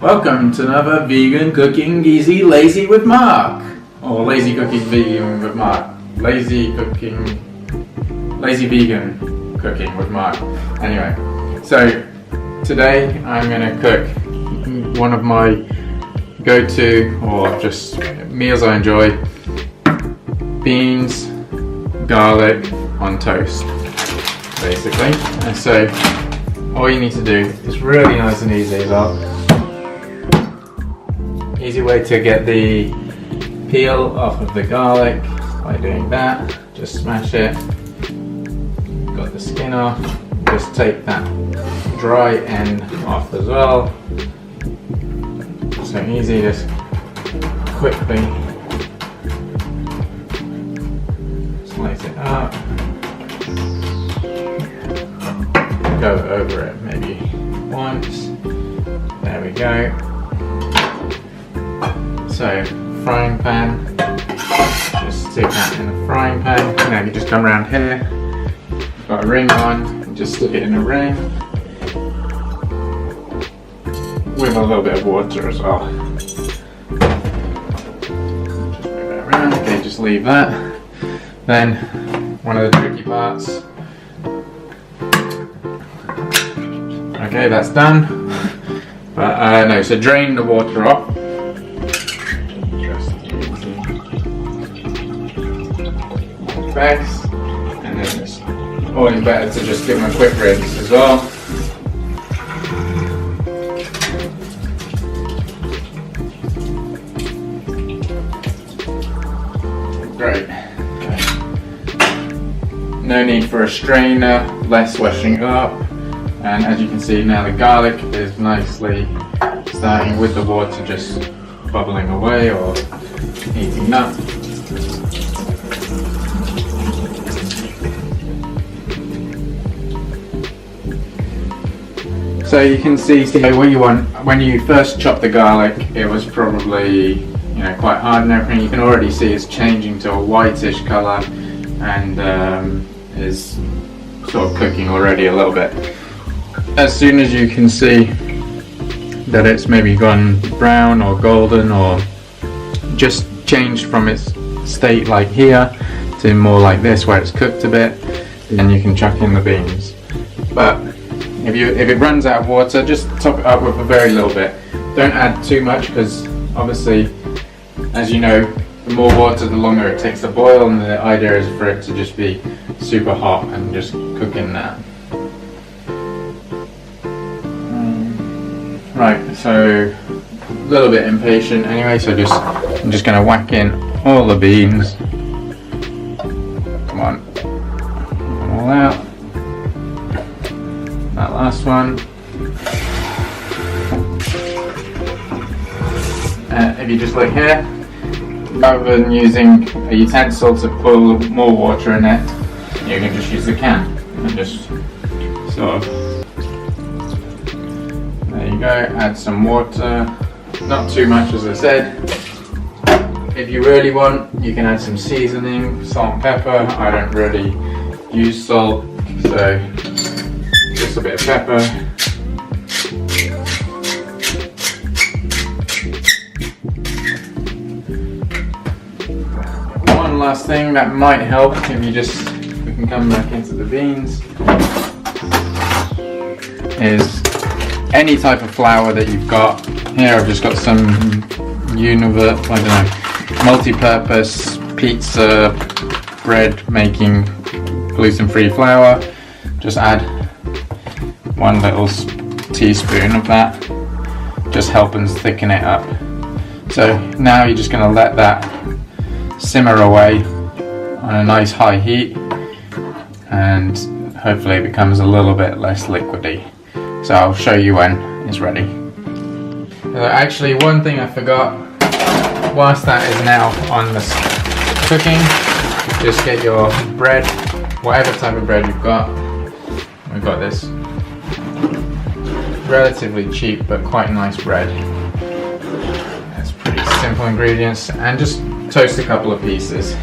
Welcome to another Vegan Cooking Easy Lazy with Mark. Or Lazy Cooking Vegan with Mark. Lazy Vegan Cooking with Mark. Anyway, so today I'm going to cook one of my go-to or just meals I enjoy. Beans, garlic on toast, basically. And so all you need to do is really nice and easy as well. Easy way to get the peel off of the garlic by doing that. Just smash it. Got the skin off. Just take that dry end off as well. So easy, just quickly slice it up. Go over it maybe once. There we go. So, frying pan, just stick that in the frying pan. Now you just come around here, got a ring on, just stick it in a ring with a little bit of water as well. Just move that around, okay, just leave that. Then, one of the tricky parts. Okay, that's done. But no, so drain the water off. Best, and then it's always better to just give them a quick rinse as well. Great. Okay. No need for a strainer, less washing up, and as you can see now the garlic is nicely starting with the water just bubbling away or heating up. So you can see what you want. When you first chop the garlic, it was probably quite hard and everything. You can already see it's changing to a whitish colour and is sort of cooking already a little bit. As soon as you can see that it's maybe gone brown or golden or just changed from its state like here to more like this where it's cooked a bit, then you can chuck in the beans. But if it runs out of water, just top it up with a very little bit. Don't add too much because obviously, as you know, the more water the longer it takes to boil, and the idea is for it to just be super hot and just cook in that. Right, so a little bit impatient anyway, so I'm just going to whack in all the beans. Come on, all out. That last one. If you just look here, rather than using a utensil to pull more water in it, you can just use the can and just sort of, there you go, add some water, not too much as I said. If you really want, you can add some seasoning, salt and pepper. I don't really use salt, so just a bit of pepper. One last thing that might help if we can come back into the beans, is any type of flour that you've got. Here I've just got some multi-purpose pizza bread making gluten-free flour. Just add 1 little teaspoon of that, just helping thicken it up. So now you're just going to let that simmer away on a nice high heat, and hopefully it becomes a little bit less liquidy. So I'll show you when it's ready. Actually, one thing I forgot, whilst that is now on the cooking, just get your bread, whatever type of bread you've got. We've got this relatively cheap but quite nice bread. It's pretty simple ingredients, and just toast a couple of pieces.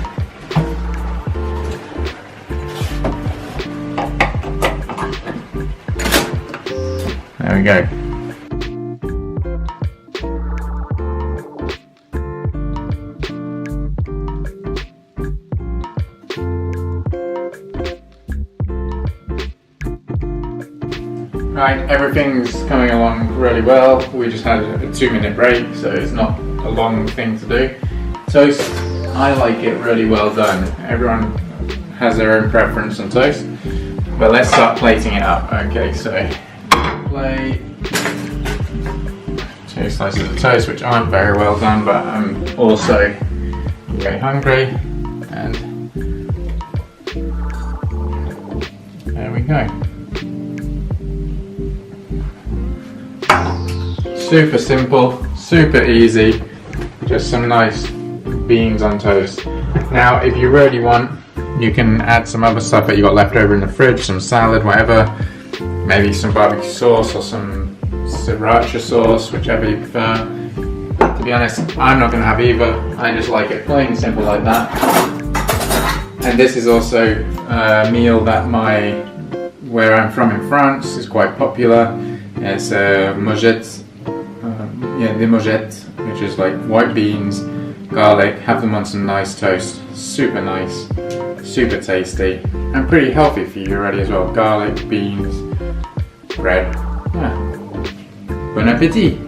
There we go. Right, everything's coming along really well. We just had a 2-minute break, so it's not a long thing to do. Toast, I like it really well done. Everyone has their own preference on toast, but let's start plating it up. Okay, so plate, 2 slices of toast, which aren't very well done, but I'm also very hungry, and there we go. Super simple, super easy, just some nice beans on toast. Now if you really want, you can add some other stuff that you got left over in the fridge, some salad, whatever, maybe some barbecue sauce or some sriracha sauce, whichever you prefer. To be honest, I'm not going to have either, I just like it plain simple like that. And this is also a meal that where I'm from in France is quite popular. It's mojettes. The mojettes, which is like white beans, garlic, have them on some nice toast. Super nice, super tasty, and pretty healthy for you already as well. Garlic, beans, bread. Bon appétit!